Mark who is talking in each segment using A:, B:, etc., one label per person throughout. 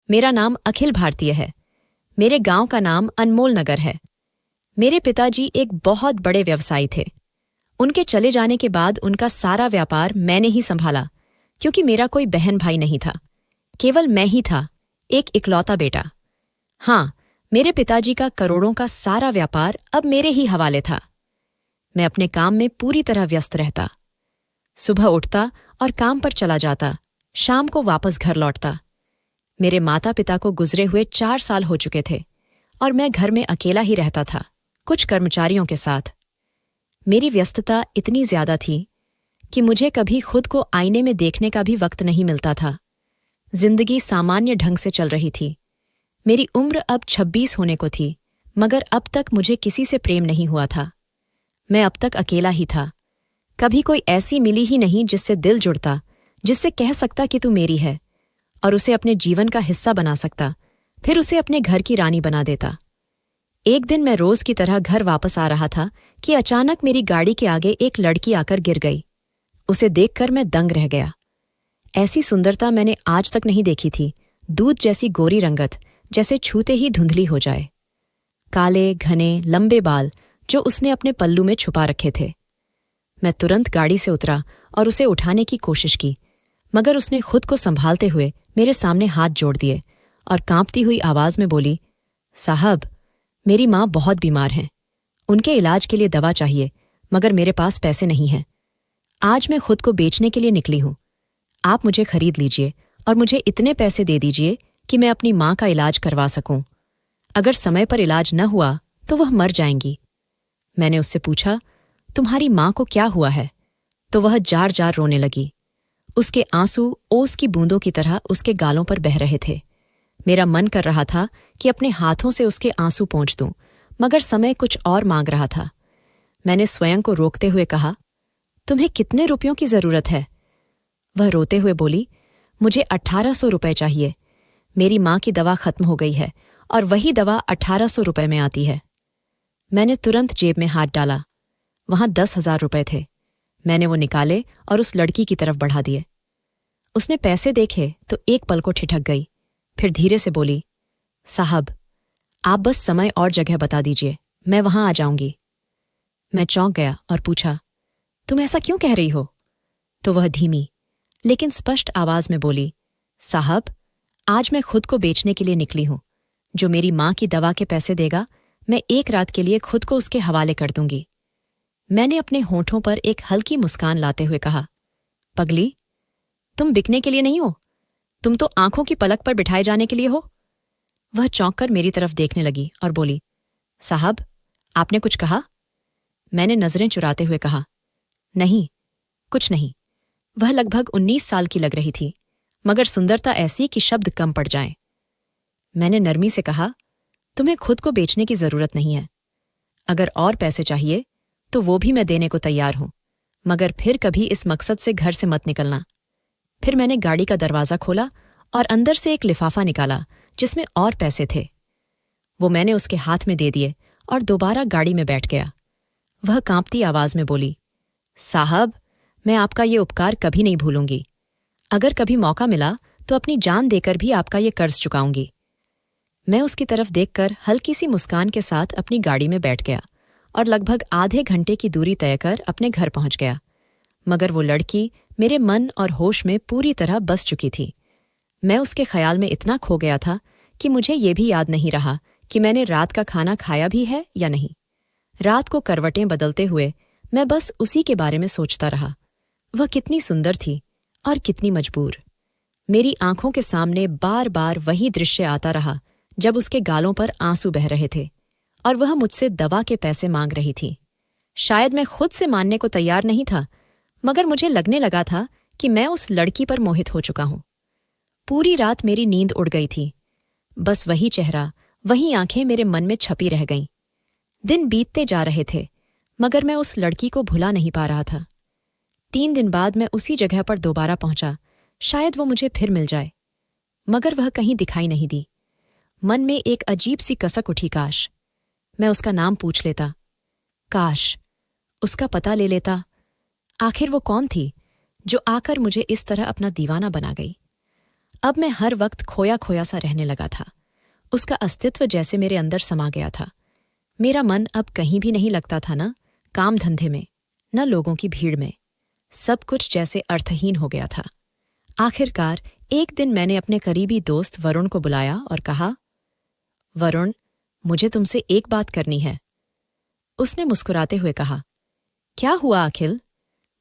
A: मेरा नाम अखिल भारतीय है। मेरे गांव का नाम अनमोल नगर है। मेरे पिताजी एक बहुत बड़े व्यवसायी थे। उनके चले जाने के बाद उनका सारा व्यापार मैंने ही संभाला, क्योंकि मेरा कोई बहन भाई नहीं था। केवल मैं ही था, एक इकलौता बेटा। हाँ, मेरे पिताजी का करोड़ों का सारा व्यापार अब मेरे ही हवाले था। मैं अपने काम में पूरी तरह व्यस्त रहता। सुबह उठता और काम पर चला जाता, शाम को वापस घर लौटता। मेरे माता पिता को गुजरे हुए 4 साल हो चुके थे और मैं घर में अकेला ही रहता था, कुछ कर्मचारियों के साथ। मेरी व्यस्तता इतनी ज्यादा थी कि मुझे कभी खुद को आईने में देखने का भी वक्त नहीं मिलता था। जिंदगी सामान्य ढंग से चल रही थी। मेरी उम्र अब 26 होने को थी, मगर अब तक मुझे किसी से प्रेम नहीं हुआ था। मैं अब तक अकेला ही था। कभी कोई ऐसी मिली ही नहीं जिससे दिल जुड़ता, जिससे कह सकता कि तू मेरी है, और उसे अपने जीवन का हिस्सा बना सकता, फिर उसे अपने घर की रानी बना देता। एक दिन मैं रोज की तरह घर वापस आ रहा था कि अचानक मेरी गाड़ी के आगे एक लड़की आकर गिर गई। उसे देखकर मैं दंग रह गया। ऐसी सुंदरता मैंने आज तक नहीं देखी थी। दूध जैसी गोरी रंगत, जैसे छूते ही धुंधली हो जाए। काले घने लंबे बाल जो उसने अपने पल्लू में छुपा रखे थे। मैं तुरंत गाड़ी से उतरा और उसे उठाने की कोशिश की, मगर उसने खुद को संभालते हुए मेरे सामने हाथ जोड़ दिए और कांपती हुई आवाज में बोली, साहब, मेरी माँ बहुत बीमार हैं। उनके इलाज के लिए दवा चाहिए, मगर मेरे पास पैसे नहीं हैं। आज मैं खुद को बेचने के लिए निकली हूं। आप मुझे खरीद लीजिए और मुझे इतने पैसे दे दीजिए कि मैं अपनी माँ का इलाज करवा सकूं। अगर समय पर इलाज न हुआ तो वह मर जाएंगी। मैंने उससे पूछा, तुम्हारी माँ को क्या हुआ है? तो वह जार जार रोने लगी। उसके आंसू ओस की बूंदों की तरह उसके गालों पर बह रहे थे। मेरा मन कर रहा था कि अपने हाथों से उसके आंसू पोंछ दूं, मगर समय कुछ और मांग रहा था। मैंने स्वयं को रोकते हुए कहा, तुम्हें कितने रुपयों की जरूरत है? वह रोते हुए बोली, मुझे 1800 रुपये चाहिए। मेरी माँ की दवा खत्म हो गई है और वही दवा 1800 रुपये में आती है। मैंने तुरंत जेब में हाथ डाला। वहां 10,000 रुपये थे। मैंने वो निकाले और उस लड़की की तरफ बढ़ा दिए। उसने पैसे देखे तो एक पल को ठिठक गई, फिर धीरे से बोली, साहब, आप बस समय और जगह बता दीजिए, मैं वहां आ जाऊंगी। मैं चौंक गया और पूछा, तुम ऐसा क्यों कह रही हो? तो वह धीमी लेकिन स्पष्ट आवाज में बोली, साहब, आज मैं खुद को बेचने के लिए निकली हूं। जो मेरी माँ की दवा के पैसे देगा, मैं एक रात के लिए खुद को उसके हवाले कर दूंगी। मैंने अपने होठों पर एक हल्की मुस्कान लाते हुए कहा, पगली, तुम बिकने के लिए नहीं हो, तुम तो आंखों की पलक पर बिठाए जाने के लिए हो। वह चौंक कर मेरी तरफ देखने लगी और बोली, साहब, आपने कुछ कहा? मैंने नजरें चुराते हुए कहा, नहीं, कुछ नहीं। वह लगभग 19 साल की लग रही थी, मगर सुंदरता ऐसी कि शब्द कम पड़ जाएं। मैंने नरमी से कहा, तुम्हें खुद को बेचने की जरूरत नहीं है। अगर और पैसे चाहिए तो वो भी मैं देने को तैयार हूं, मगर फिर कभी इस मकसद से घर से मत निकलना। फिर मैंने गाड़ी का दरवाजा खोला और अंदर से एक लिफाफा निकाला जिसमें और पैसे थे। वो मैंने उसके हाथ में दे दिए और दोबारा गाड़ी में बैठ गया। वह कांपती आवाज में बोली, साहब, मैं आपका ये उपकार कभी नहीं भूलूंगी। अगर कभी मौका मिला तो अपनी जान देकर भी आपका ये कर्ज चुकाऊंगी। मैं उसकी तरफ देखकर हल्की सी मुस्कान के साथ अपनी गाड़ी में बैठ गया और लगभग आधे घंटे की दूरी तय कर अपने घर पहुंच गया। मगर वो लड़की मेरे मन और होश में पूरी तरह बस चुकी थी। मैं उसके ख्याल में इतना खो गया था कि मुझे ये भी याद नहीं रहा कि मैंने रात का खाना खाया भी है या नहीं। रात को करवटें बदलते हुए मैं बस उसी के बारे में सोचता रहा। वह कितनी सुंदर थी और कितनी मजबूर। मेरी आंखों के सामने बार बार वही दृश्य आता रहा जब उसके गालों पर आंसू बह रहे थे और वह मुझसे दवा के पैसे मांग रही थी। शायद मैं खुद से मानने को तैयार नहीं था, मगर मुझे लगने लगा था कि मैं उस लड़की पर मोहित हो चुका हूं। पूरी रात मेरी नींद उड़ गई थी। बस वही चेहरा, वही आंखें मेरे मन में छपी रह गईं। दिन बीतते जा रहे थे, मगर मैं उस लड़की को भुला नहीं पा रहा था। 3 दिन बाद मैं उसी जगह पर दोबारा पहुंचा, शायद वो मुझे फिर मिल जाए, मगर वह कहीं दिखाई नहीं दी। मन में एक अजीब सी कसक उठी, काश मैं उसका नाम पूछ लेता, काश उसका पता ले लेता। आखिर वो कौन थी जो आकर मुझे इस तरह अपना दीवाना बना गई? अब मैं हर वक्त खोया खोया सा रहने लगा था। उसका अस्तित्व जैसे मेरे अंदर समा गया था। मेरा मन अब कहीं भी नहीं लगता था, न काम धंधे में, न लोगों की भीड़ में। सब कुछ जैसे अर्थहीन हो गया था। आखिरकार एक दिन मैंने अपने करीबी दोस्त वरुण को बुलाया और कहा, वरुण, मुझे तुमसे एक बात करनी है। उसने मुस्कुराते हुए कहा, क्या हुआ अखिल?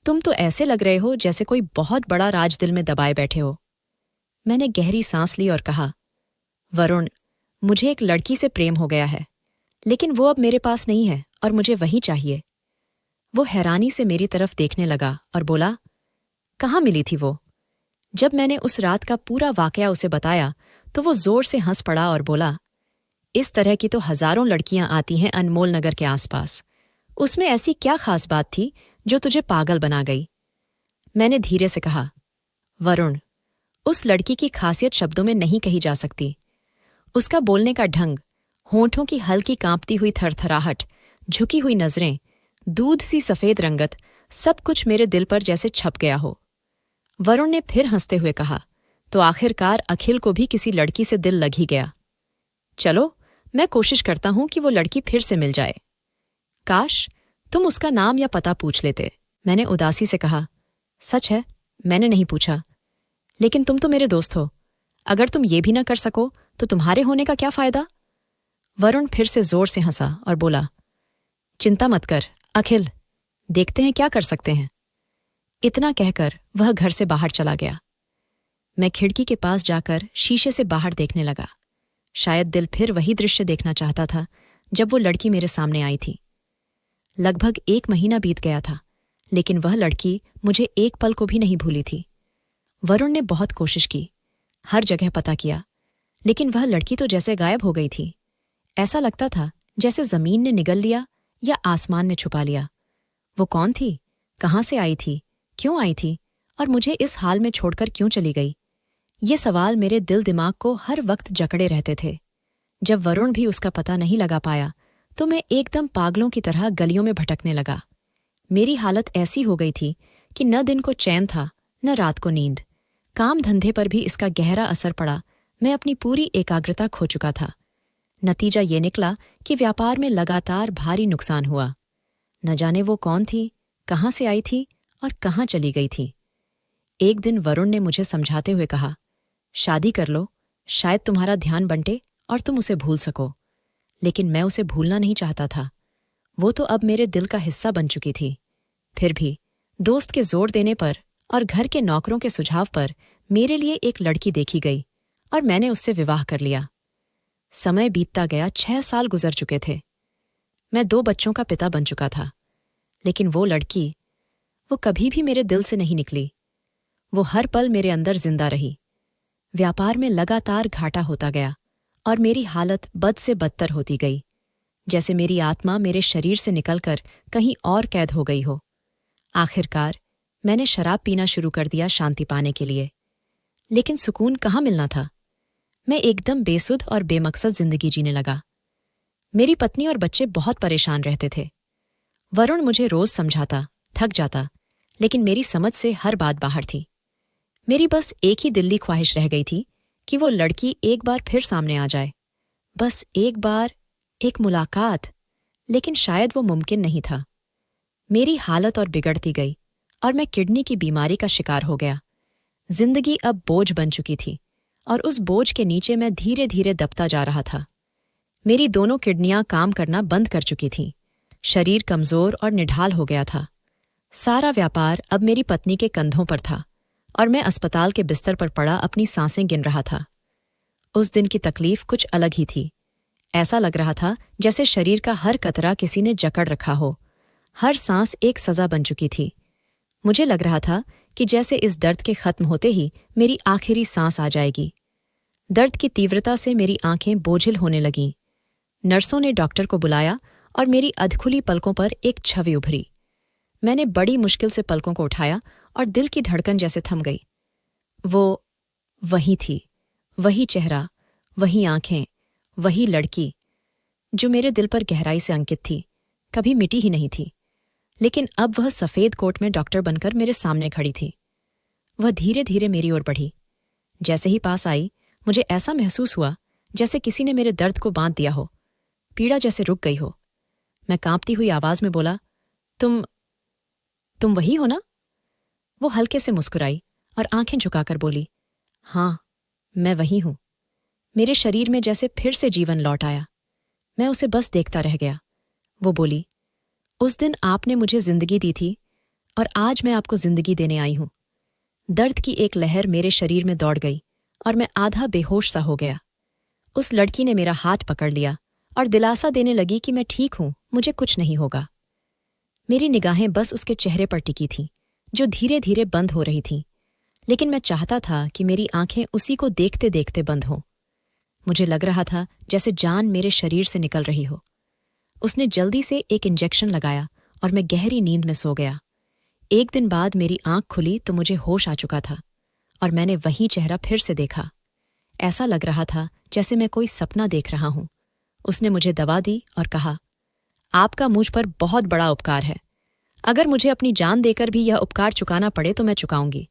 A: तुम तो ऐसे लग रहे हो जैसे कोई बहुत बड़ा राज दिल में दबाए बैठे हो। मैंने गहरी सांस ली और कहा, वरुण, मुझे एक लड़की से प्रेम हो गया है, लेकिन वो अब मेरे पास नहीं है और मुझे वही चाहिए। वो हैरानी से मेरी तरफ देखने लगा और बोला, कहाँ मिली थी वो? जब मैंने उस रात का पूरा वाकया उसे बताया तो वो जोर से हंस पड़ा और बोला, इस तरह की तो हजारों लड़कियां आती हैं अनमोल नगर के आसपास। उसमें ऐसी क्या खास बात थी जो तुझे पागल बना गई? मैंने धीरे से कहा, वरुण, उस लड़की की खासियत शब्दों में नहीं कही जा सकती। उसका बोलने का ढंग, होंठों की हल्की कांपती हुई थरथराहट, झुकी हुई नजरें, दूध सी सफेद रंगत, सब कुछ मेरे दिल पर जैसे छप गया हो। वरुण ने फिर हंसते हुए कहा, तो आखिरकार अखिल को भी किसी लड़की से दिल लग ही गया। चलो, मैं कोशिश करता हूं कि वो लड़की फिर से मिल जाए। काश तुम उसका नाम या पता पूछ लेते। मैंने उदासी से कहा, सच है, मैंने नहीं पूछा, लेकिन तुम तो मेरे दोस्त हो। अगर तुम ये भी ना कर सको तो तुम्हारे होने का क्या फायदा? वरुण फिर से जोर से हंसा और बोला, चिंता मत कर अखिल, देखते हैं क्या कर सकते हैं। इतना कहकर वह घर से बाहर चला गया। मैं खिड़की के पास जाकर शीशे से बाहर देखने लगा। शायद दिल फिर वही दृश्य देखना चाहता था जब वो लड़की मेरे सामने आई थी। लगभग 1 महीना बीत गया था, लेकिन वह लड़की मुझे एक पल को भी नहीं भूली थी। वरुण ने बहुत कोशिश की, हर जगह पता किया, लेकिन वह लड़की तो जैसे गायब हो गई थी। ऐसा लगता था जैसे जमीन ने निगल लिया या आसमान ने छुपा लिया। वो कौन थी? कहाँ से आई थी? क्यों आई थी? और मुझे इस हाल में छोड़कर क्यों चली गई? ये सवाल मेरे दिल दिमाग को हर वक्त जकड़े रहते थे। जब वरुण भी उसका पता नहीं लगा पाया तो मैं एकदम पागलों की तरह गलियों में भटकने लगा। मेरी हालत ऐसी हो गई थी कि न दिन को चैन था, न रात को नींद। काम धंधे पर भी इसका गहरा असर पड़ा। मैं अपनी पूरी एकाग्रता खो चुका था। नतीजा ये निकला कि व्यापार में लगातार भारी नुकसान हुआ। न जाने वो कौन थी, कहाँ से आई थी और कहाँ चली गई थी। एक दिन वरुण ने मुझे समझाते हुए कहा, शादी कर लो, शायद तुम्हारा ध्यान बंटे और तुम उसे भूल सको। लेकिन मैं उसे भूलना नहीं चाहता था। वो तो अब मेरे दिल का हिस्सा बन चुकी थी। फिर भी दोस्त के जोर देने पर और घर के नौकरों के सुझाव पर मेरे लिए एक लड़की देखी गई और मैंने उससे विवाह कर लिया। समय बीतता गया, 6 साल गुजर चुके थे। मैं 2 बच्चों का पिता बन चुका था। लेकिन वो लड़की, वो कभी भी मेरे दिल से नहीं निकली। वो हर पल मेरे अंदर जिंदा रही। व्यापार में लगातार घाटा होता गया और मेरी हालत बद से बदतर होती गई, जैसे मेरी आत्मा मेरे शरीर से निकलकर कहीं और कैद हो गई हो। आखिरकार मैंने शराब पीना शुरू कर दिया शांति पाने के लिए। लेकिन सुकून कहाँ मिलना था। मैं एकदम बेसुध और बेमकसद जिंदगी जीने लगा। मेरी पत्नी और बच्चे बहुत परेशान रहते थे। वरुण मुझे रोज समझाता, थक जाता, लेकिन मेरी समझ से हर बात बाहर थी। मेरी बस एक ही दिल्ली ख्वाहिश रह गई थी कि वो लड़की एक बार फिर सामने आ जाए। बस एक बार, एक मुलाकात। लेकिन शायद वो मुमकिन नहीं था। मेरी हालत और बिगड़ती गई और मैं किडनी की बीमारी का शिकार हो गया। जिंदगी अब बोझ बन चुकी थी और उस बोझ के नीचे मैं धीरे धीरे दबता जा रहा था। मेरी दोनों किडनियां काम करना बंद कर चुकी थीं। शरीर कमजोर और निढाल हो गया था। सारा व्यापार अब मेरी पत्नी के कंधों पर था और मैं अस्पताल के बिस्तर पर पड़ा अपनी सांसें गिन रहा था। उस दिन की तकलीफ कुछ अलग ही थी। ऐसा लग रहा था जैसे शरीर का हर कतरा किसी ने जकड़ रखा हो। हर सांस एक सजा बन चुकी थी। मुझे लग रहा था कि जैसे इस दर्द के खत्म होते ही मेरी आखिरी सांस आ जाएगी। दर्द की तीव्रता से मेरी आंखें बोझिल होने लगीं। नर्सों ने डॉक्टर को बुलाया और मेरी अधखुली पलकों पर एक छवि उभरी। मैंने बड़ी मुश्किल से पलकों को उठाया और दिल की धड़कन जैसे थम गई। वो वही थी, वही चेहरा, वही आंखें, वही लड़की जो मेरे दिल पर गहराई से अंकित थी, कभी मिटी ही नहीं थी। लेकिन अब वह सफेद कोट में डॉक्टर बनकर मेरे सामने खड़ी थी। वह धीरे धीरे मेरी ओर बढ़ी। जैसे ही पास आई, मुझे ऐसा महसूस हुआ जैसे किसी ने मेरे दर्द को बांध दिया हो, पीड़ा जैसे रुक गई हो। मैं कांपती हुई आवाज में बोला, तुम वही हो ना? वो हल्के से मुस्कुराई और आंखें झुकाकर बोली, हाँ, मैं वही हूं। मेरे शरीर में जैसे फिर से जीवन लौट आया। मैं उसे बस देखता रह गया। वो बोली, उस दिन आपने मुझे जिंदगी दी थी और आज मैं आपको जिंदगी देने आई हूं। दर्द की एक लहर मेरे शरीर में दौड़ गई और मैं आधा बेहोश सा हो गया। उस लड़की ने मेरा हाथ पकड़ लिया और दिलासा देने लगी कि मैं ठीक हूं, मुझे कुछ नहीं होगा। मेरी निगाहें बस उसके चेहरे पर टिकी थीं, जो धीरे धीरे बंद हो रही थीं, लेकिन मैं चाहता था कि मेरी आंखें उसी को देखते देखते बंद हों। मुझे लग रहा था जैसे जान मेरे शरीर से निकल रही हो। उसने जल्दी से एक इंजेक्शन लगाया और मैं गहरी नींद में सो गया। एक दिन बाद मेरी आंख खुली तो मुझे होश आ चुका था और मैंने वही चेहरा फिर से देखा। ऐसा लग रहा था जैसे मैं कोई सपना देख रहा हूं। उसने मुझे दवा दी और कहा, आपका मुझ पर बहुत बड़ा उपकार है। अगर मुझे अपनी जान देकर भी यह उपकार चुकाना पड़े तो मैं चुकाऊंगी,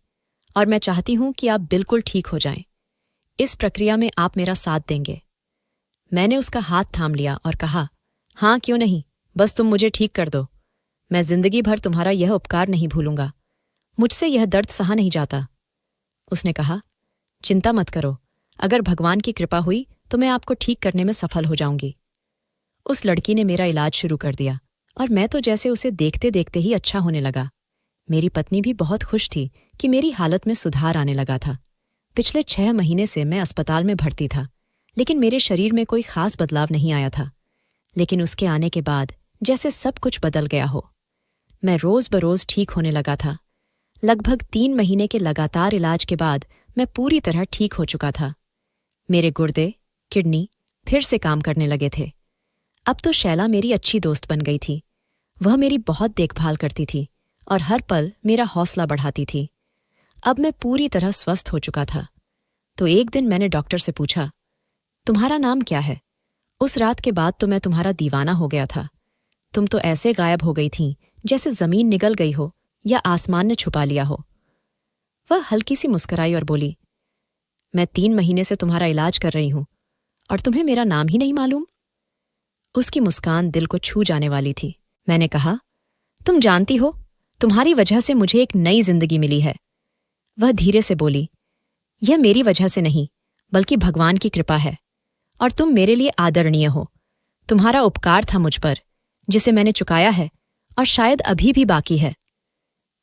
A: और मैं चाहती हूं कि आप बिल्कुल ठीक हो जाएं। इस प्रक्रिया में आप मेरा साथ देंगे। मैंने उसका हाथ थाम लिया और कहा, हाँ, क्यों नहीं, बस तुम मुझे ठीक कर दो। मैं जिंदगी भर तुम्हारा यह उपकार नहीं भूलूंगा। मुझसे यह दर्द सहा नहीं जाता। उसने कहा, चिंता मत करो, अगर भगवान की कृपा हुई तो मैं आपको ठीक करने में सफल हो जाऊंगी। उस लड़की ने मेरा इलाज शुरू कर दिया और मैं तो जैसे उसे देखते देखते ही अच्छा होने लगा। मेरी पत्नी भी बहुत खुश थी कि मेरी हालत में सुधार आने लगा था। पिछले 6 महीने से मैं अस्पताल में भर्ती था, लेकिन मेरे शरीर में कोई खास बदलाव नहीं आया था। लेकिन उसके आने के बाद जैसे सब कुछ बदल गया हो। मैं रोज बरोज ठीक होने लगा था। लगभग 3 महीने के लगातार इलाज के बाद मैं पूरी तरह ठीक हो चुका था। मेरे गुर्दे, किडनी फिर से काम करने लगे थे। अब तो शैला मेरी अच्छी दोस्त बन गई थी। वह मेरी बहुत देखभाल करती थी और हर पल मेरा हौसला बढ़ाती थी। अब मैं पूरी तरह स्वस्थ हो चुका था। तो एक दिन मैंने डॉक्टर से पूछा, तुम्हारा नाम क्या है? उस रात के बाद तो मैं तुम्हारा दीवाना हो गया था। तुम तो ऐसे गायब हो गई थीं जैसे जमीन निगल गई हो या आसमान ने छुपा लिया हो। वह हल्की सी मुस्कुराई और बोली, मैं 3 महीने से तुम्हारा इलाज कर रही हूं और तुम्हें मेरा नाम ही नहीं मालूम? उसकी मुस्कान दिल को छू जाने वाली थी। मैंने कहा, तुम जानती हो, तुम्हारी वजह से मुझे एक नई जिंदगी मिली है। वह धीरे से बोली, यह मेरी वजह से नहीं, बल्कि भगवान की कृपा है, और तुम मेरे लिए आदरणीय हो। तुम्हारा उपकार था मुझ पर, जिसे मैंने चुकाया है और शायद अभी भी बाकी है।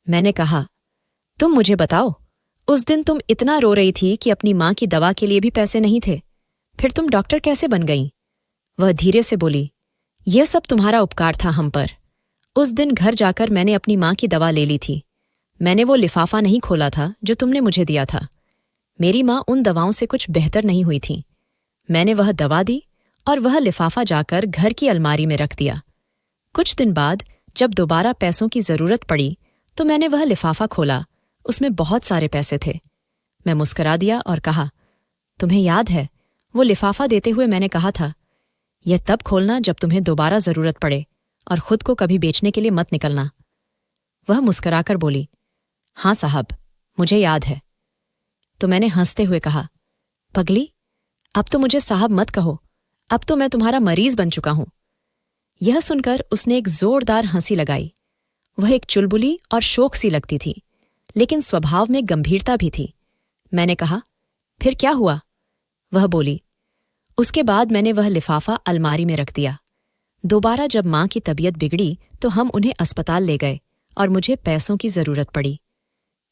A: मैंने कहा, तुम मुझे बताओ, उस दिन तुम इतना रो रही थी कि अपनी मां की दवा के लिए भी पैसे नहीं थे, फिर तुम डॉक्टर कैसे बन गईं? वह धीरे से बोली, यह सब तुम्हारा उपकार था हम पर। उस दिन घर जाकर मैंने अपनी मां की दवा ले ली थी। मैंने वो लिफाफा नहीं खोला था जो तुमने मुझे दिया था। मेरी मां उन दवाओं से कुछ बेहतर नहीं हुई थी। मैंने वह दवा दी और वह लिफाफा जाकर घर की अलमारी में रख दिया। कुछ दिन बाद जब दोबारा पैसों की जरूरत पड़ी तो मैंने वह लिफाफा खोला। उसमें बहुत सारे पैसे थे। मैं मुस्कुरा दिया और कहा, तुम्हें याद है, वो लिफाफा देते हुए मैंने कहा था, यह तब खोलना जब तुम्हें दोबारा जरूरत पड़े और खुद को कभी बेचने के लिए मत निकलना। वह मुस्कुराकर बोली, हाँ साहब, मुझे याद है। तो मैंने हंसते हुए कहा, पगली, अब तो मुझे साहब मत कहो, अब तो मैं तुम्हारा मरीज बन चुका हूं। यह सुनकर उसने एक जोरदार हंसी लगाई। वह एक चुलबुली और शोक सी लगती थी, लेकिन स्वभाव में गंभीरता भी थी। मैंने कहा, फिर क्या हुआ? वह बोली, उसके बाद मैंने वह लिफाफा अलमारी में रख दिया। दोबारा जब मां की तबीयत बिगड़ी तो हम उन्हें अस्पताल ले गए और मुझे पैसों की जरूरत पड़ी।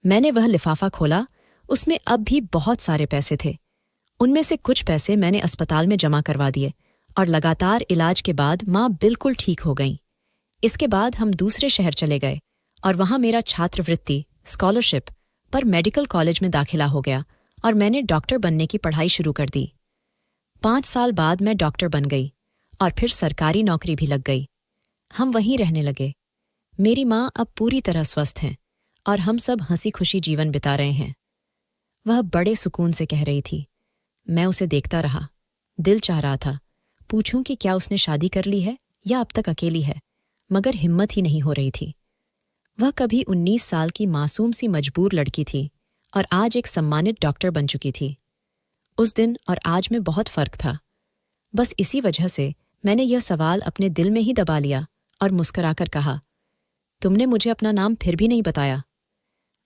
A: मैंने वह लिफाफा खोला, उसमें अब भी बहुत सारे पैसे थे। उनमें से कुछ पैसे मैंने अस्पताल में जमा करवा दिए और लगातार इलाज के बाद मां बिल्कुल ठीक हो गईं। इसके बाद हम दूसरे शहर चले गए और वहां मेरा छात्रवृत्ति स्कॉलरशिप पर मेडिकल कॉलेज में दाखिला हो गया और मैंने डॉक्टर बनने की पढ़ाई शुरू कर दी। 5 साल बाद मैं डॉक्टर बन गई और फिर सरकारी नौकरी भी लग गई। हम वहीं रहने लगे। मेरी मां अब पूरी तरह स्वस्थ हैं और हम सब हंसी खुशी जीवन बिता रहे हैं। वह बड़े सुकून से कह रही थी। मैं उसे देखता रहा। दिल चाह रहा था पूछूं कि क्या उसने शादी कर ली है या अब तक अकेली है, मगर हिम्मत ही नहीं हो रही थी। वह कभी 19 साल की मासूम सी मजबूर लड़की थी और आज एक सम्मानित डॉक्टर बन चुकी थी। उस दिन और आज में बहुत फर्क था। बस इसी वजह से मैंने यह सवाल अपने दिल में ही दबा लिया और मुस्कुराकर कहा, तुमने मुझे अपना नाम फिर भी नहीं बताया।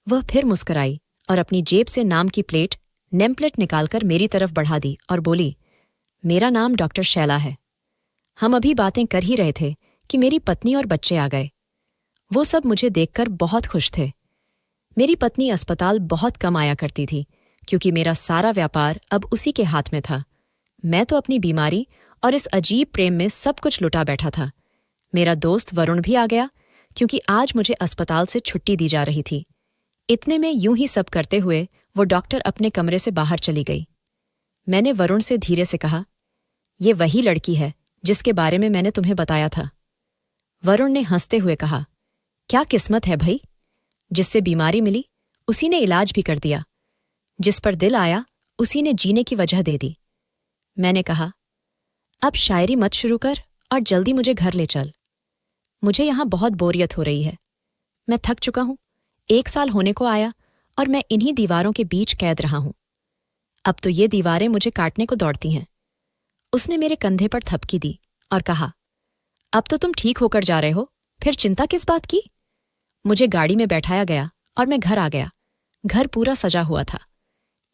A: वह फिर मुस्कुराई और अपनी जेब से नाम की नेमप्लेट निकालकर मेरी तरफ बढ़ा दी और बोली, मेरा नाम डॉक्टर शैला है। हम अभी बातें कर ही रहे थे कि मेरी पत्नी और बच्चे आ गए। वो सब मुझे देखकर बहुत खुश थे। मेरी पत्नी अस्पताल बहुत कम आया करती थी क्योंकि मेरा सारा व्यापार अब उसी के हाथ में था। मैं तो अपनी बीमारी और इस अजीब प्रेम में सब कुछ लुटा बैठा था। मेरा दोस्त वरुण भी आ गया क्योंकि आज मुझे अस्पताल से छुट्टी दी जा रही थी। इतने में यूं ही सब करते हुए वो डॉक्टर अपने कमरे से बाहर चली गई। मैंने वरुण से धीरे से कहा, ये वही लड़की है जिसके बारे में मैंने तुम्हें बताया था। वरुण ने हंसते हुए कहा, क्या किस्मत है भई, जिससे बीमारी मिली उसी ने इलाज भी कर दिया, जिस पर दिल आया उसी ने जीने की वजह दे दी। मैंने कहा, अब शायरी मत शुरू कर और जल्दी मुझे घर ले चल। मुझे यहां बहुत बोरियत हो रही है। मैं थक चुका हूं। 1 साल होने को आया और मैं इन्हीं दीवारों के बीच कैद रहा हूं। अब तो ये दीवारें मुझे काटने को दौड़ती हैं। उसने मेरे कंधे पर थपकी दी और कहा, अब तो तुम ठीक होकर जा रहे हो, फिर चिंता किस बात की। मुझे गाड़ी में बैठाया गया और मैं घर आ गया। घर पूरा सजा हुआ था।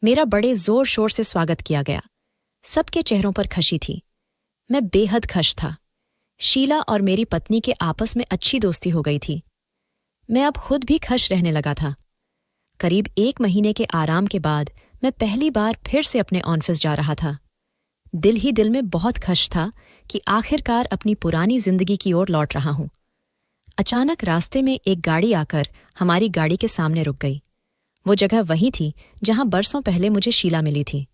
A: मेरा बड़े जोर शोर से स्वागत किया गया। सबके चेहरों पर खुशी थी। मैं बेहद खुश था। शीला और मेरी पत्नी के आपस में अच्छी दोस्ती हो गई थी। मैं अब खुद भी खुश रहने लगा था। करीब 1 महीने के आराम के बाद मैं पहली बार फिर से अपने ऑफिस जा रहा था। दिल ही दिल में बहुत खुश था कि आखिरकार अपनी पुरानी जिंदगी की ओर लौट रहा हूं। अचानक रास्ते में एक गाड़ी आकर हमारी गाड़ी के सामने रुक गई। वो जगह वही थी जहां बरसों पहले मुझे शीला मिली थी।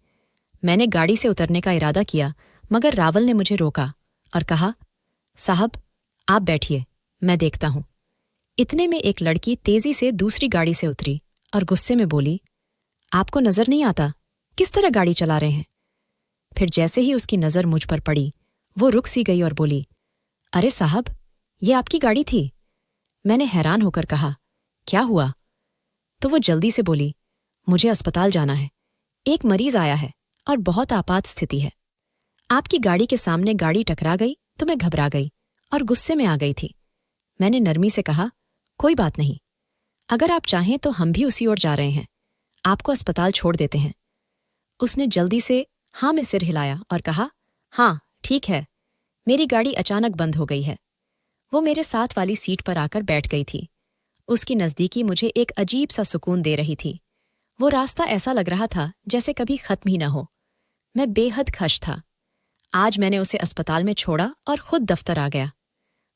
A: मैंने गाड़ी से उतरने का इरादा किया, मगर रावल ने मुझे रोका और कहा, साहब आप बैठिए, मैं देखता हूं। इतने में एक लड़की तेजी से दूसरी गाड़ी से उतरी और गुस्से में बोली, आपको नजर नहीं आता किस तरह गाड़ी चला रहे हैं। फिर जैसे ही उसकी नजर मुझ पर पड़ी, वो रुक सी गई और बोली, अरे साहब, ये आपकी गाड़ी थी। मैंने हैरान होकर कहा, क्या हुआ? तो वो जल्दी से बोली, मुझे अस्पताल जाना है। एक मरीज आया है और बहुत आपात स्थिति है। आपकी गाड़ी के सामने गाड़ी टकरा गई तो मैं घबरा गई और गुस्से में आ गई थी। मैंने नरमी से कहा, कोई बात नहीं, अगर आप चाहें तो हम भी उसी ओर जा रहे हैं, आपको अस्पताल छोड़ देते हैं। उसने जल्दी से हाँ में सिर हिलाया और कहा, हाँ ठीक है। मेरी गाड़ी अचानक बंद हो गई है। वो मेरे साथ वाली सीट पर आकर बैठ गई थी। उसकी नज़दीकी मुझे एक अजीब सा सुकून दे रही थी। वो रास्ता ऐसा लग रहा था जैसे कभी खत्म ही न हो। मैं बेहद खुश था। आज मैंने उसे अस्पताल में छोड़ा और खुद दफ्तर आ गया,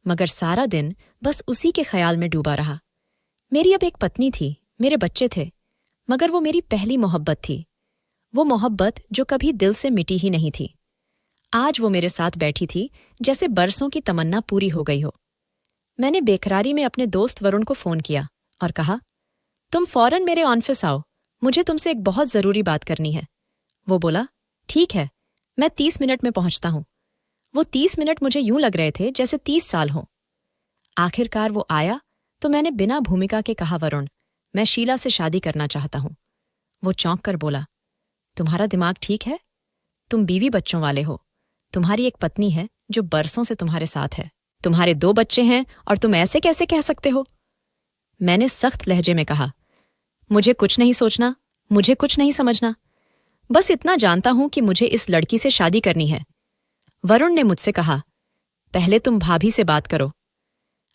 A: मगर सारा दिन बस उसी के ख्याल में डूबा रहा। मेरी अब एक पत्नी थी, मेरे बच्चे थे, मगर वो मेरी पहली मोहब्बत थी। वो मोहब्बत जो कभी दिल से मिटी ही नहीं थी। आज वो मेरे साथ बैठी थी जैसे बरसों की तमन्ना पूरी हो गई हो। मैंने बेकरारी में अपने दोस्त वरुण को फोन किया और कहा, तुम फौरन मेरे ऑफिस आओ, मुझे तुमसे एक बहुत जरूरी बात करनी है। वो बोला, ठीक है, मैं 30 मिनट में पहुंचता हूं। वो 30 मिनट मुझे यूं लग रहे थे जैसे 30 साल हों। आखिरकार वो आया तो मैंने बिना भूमिका के कहा, वरुण, मैं शीला से शादी करना चाहता हूं। वो चौंक कर बोला, तुम्हारा दिमाग ठीक है? तुम बीवी बच्चों वाले हो। तुम्हारी एक पत्नी है जो बरसों से तुम्हारे साथ है। तुम्हारे 2 बच्चे हैं और तुम ऐसे कैसे कह सकते हो? मैंने सख्त लहजे में कहा, मुझे कुछ नहीं सोचना, मुझे कुछ नहीं समझना। बस इतना जानता हूं कि मुझे इस लड़की से शादी करनी है। वरुण ने मुझसे कहा, पहले तुम भाभी से बात करो।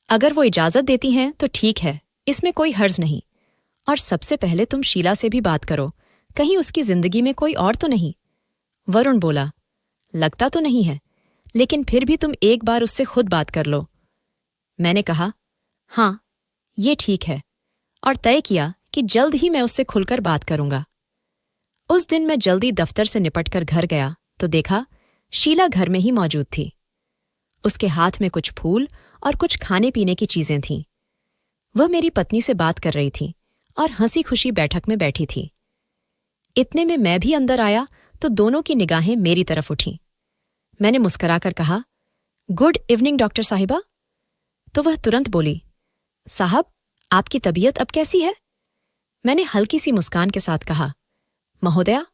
A: अगर वो इजाजत देती हैं तो ठीक है, इसमें कोई हर्ज नहीं। और सबसे पहले तुम शीला से भी बात करो, कहीं उसकी जिंदगी में कोई और तो नहीं। वरुण बोला, लगता तो नहीं है, लेकिन फिर भी तुम एक बार उससे खुद बात कर लो। मैंने कहा, हाँ ये ठीक है, और तय किया कि जल्द ही मैं उससे खुलकर बात करूंगा। उस दिन मैं जल्दी दफ्तर से निपटकर घर गया तो देखा शीला घर में ही मौजूद थी। उसके हाथ में कुछ फूल और कुछ खाने पीने की चीजें थीं। वह मेरी पत्नी से बात कर रही थी और हंसी खुशी बैठक में बैठी थी। इतने में मैं भी अंदर आया तो दोनों की निगाहें मेरी तरफ उठीं। मैंने मुस्कुराकर कहा, गुड इवनिंग डॉक्टर साहिबा। तो वह तुरंत बोली, साहब आपकी तबीयत अब कैसी है? मैंने हल्की सी मुस्कान के साथ कहा, महोदया,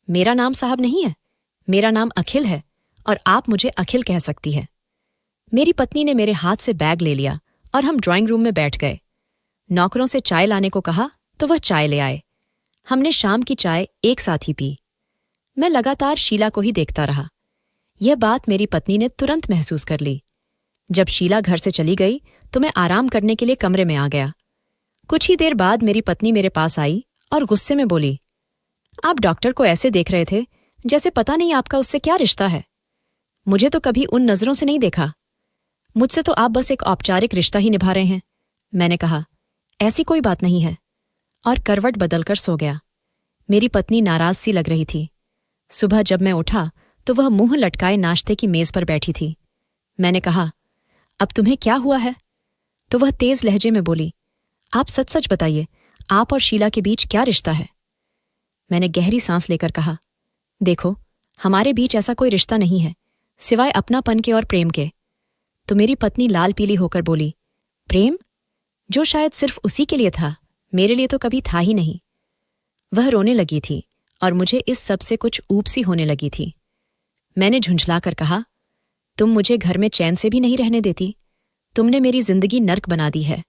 A: मेरा नाम साहब नहीं है, मेरा नाम अखिल है और आप मुझे अखिल कह सकती है। मेरी पत्नी ने मेरे हाथ से बैग ले लिया और हम ड्राइंग रूम में बैठ गए। नौकरों से चाय लाने को कहा तो वह चाय ले आए। हमने शाम की चाय एक साथ ही पी। मैं लगातार शीला को ही देखता रहा। यह बात मेरी पत्नी ने तुरंत महसूस कर ली। जब शीला घर से चली गई तो मैं आराम करने के लिए कमरे में आ गया। कुछ ही देर बाद मेरी पत्नी मेरे पास आई और गुस्से में बोली, आप डॉक्टर को ऐसे देख रहे थे जैसे पता नहीं आपका उससे क्या रिश्ता है। मुझे तो कभी उन नजरों से नहीं देखा। मुझसे तो आप बस एक औपचारिक रिश्ता ही निभा रहे हैं। मैंने कहा, ऐसी कोई बात नहीं है, और करवट बदलकर सो गया। मेरी पत्नी नाराज सी लग रही थी। सुबह जब मैं उठा तो वह मुंह लटकाए नाश्ते की मेज पर बैठी थी। मैंने कहा, अब तुम्हें क्या हुआ है? तो वह तेज लहजे में बोली, आप सच सच बताइए, आप और शीला के बीच क्या रिश्ता है? मैंने गहरी सांस लेकर कहा, देखो, हमारे बीच ऐसा कोई रिश्ता नहीं है सिवाय अपनापन के और प्रेम के। तो मेरी पत्नी लाल पीली होकर बोली, प्रेम? जो शायद सिर्फ उसी के लिए था, मेरे लिए तो कभी था ही नहीं। वह रोने लगी थी और मुझे इस सब से कुछ ऊब सी होने लगी थी। मैंने झुंझलाकर कहा, तुम मुझे घर में चैन से भी नहीं रहने देती। तुमने मेरी जिंदगी नर्क बना दी है।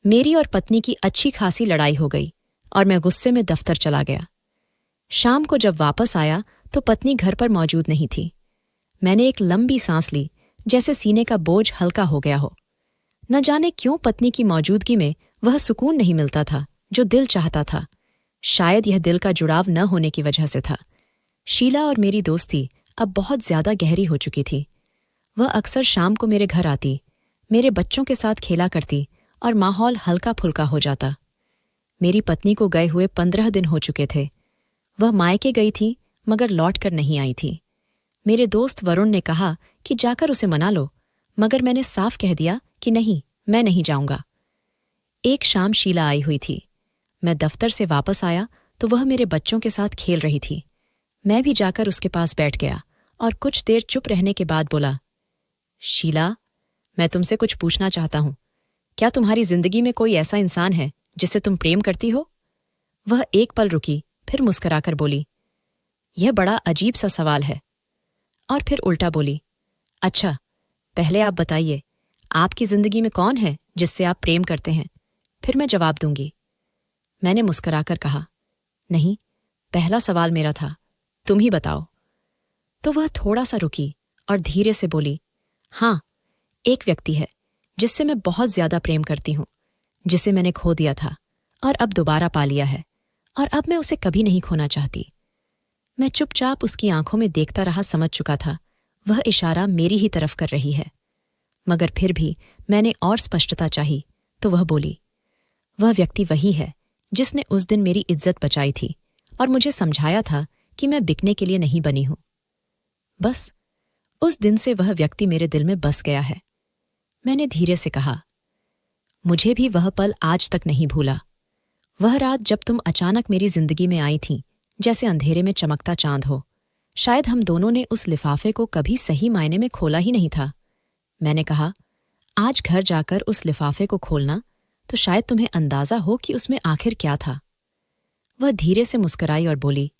A: मेरी और पत्नी की अच्छी खासी लड़ाई हो गई और मैं गुस्से में दफ्तर चला गया। शाम को जब वापस आया तो पत्नी घर पर मौजूद नहीं थी। मैंने एक लंबी सांस ली, जैसे सीने का बोझ हल्का हो गया हो। न जाने क्यों पत्नी की मौजूदगी में वह सुकून नहीं मिलता था जो दिल चाहता था। शायद यह दिल का जुड़ाव न होने की वजह से था। शीला और मेरी दोस्ती अब बहुत ज्यादा गहरी हो चुकी थी। वह अक्सर शाम को मेरे घर आती, मेरे बच्चों के साथ खेला करती और माहौल हल्का फुल्का हो जाता। मेरी पत्नी को गए हुए 15 दिन हो चुके थे। वह मायके गई थी मगर लौट कर नहीं आई थी। मेरे दोस्त वरुण ने कहा कि जाकर उसे मना लो, मगर मैंने साफ कह दिया कि नहीं, मैं नहीं जाऊंगा। एक शाम शीला आई हुई थी। मैं दफ्तर से वापस आया तो वह मेरे बच्चों के साथ खेल रही थी। मैं भी जाकर उसके पास बैठ गया और कुछ देर चुप रहने के बाद बोला, शीला, मैं तुमसे कुछ पूछना चाहता हूं। क्या तुम्हारी जिंदगी में कोई ऐसा इंसान है जिससे तुम प्रेम करती हो? वह एक पल रुकी, फिर मुस्कुराकर बोली, यह बड़ा अजीब सा सवाल है। और फिर उल्टा बोली, अच्छा, पहले आप बताइए, आपकी जिंदगी में कौन है जिससे आप प्रेम करते हैं? फिर मैं जवाब दूंगी। मैंने मुस्कुराकर कहा, नहीं, पहला सवाल मेरा था, तुम ही बताओ। तो वह थोड़ा सा रुकी और धीरे से बोली, हाँ, एक व्यक्ति है जिससे मैं बहुत ज्यादा प्रेम करती हूं, जिसे मैंने खो दिया था और अब दोबारा पा लिया है, और अब मैं उसे कभी नहीं खोना चाहती। मैं चुपचाप उसकी आंखों में देखता रहा, समझ चुका था वह इशारा मेरी ही तरफ कर रही है। मगर फिर भी मैंने और स्पष्टता चाही तो वह बोली, वह व्यक्ति वही है जिसने उस दिन मेरी इज्जत बचाई थी और मुझे समझाया था कि मैं बिकने के लिए नहीं बनी हूं। बस उस दिन से वह व्यक्ति मेरे दिल में बस गया है। मैंने धीरे से कहा, मुझे भी वह पल आज तक नहीं भूला। वह रात जब तुम अचानक मेरी जिंदगी में आई थीं, जैसे अंधेरे में चमकता चांद हो। शायद हम दोनों ने उस लिफाफे को कभी सही मायने में खोला ही नहीं था। मैंने कहा, आज घर जाकर उस लिफाफे को खोलना तो शायद तुम्हें अंदाजा हो कि उसमें आखिर क्या था। वह धीरे से मुस्कुराई और बोली,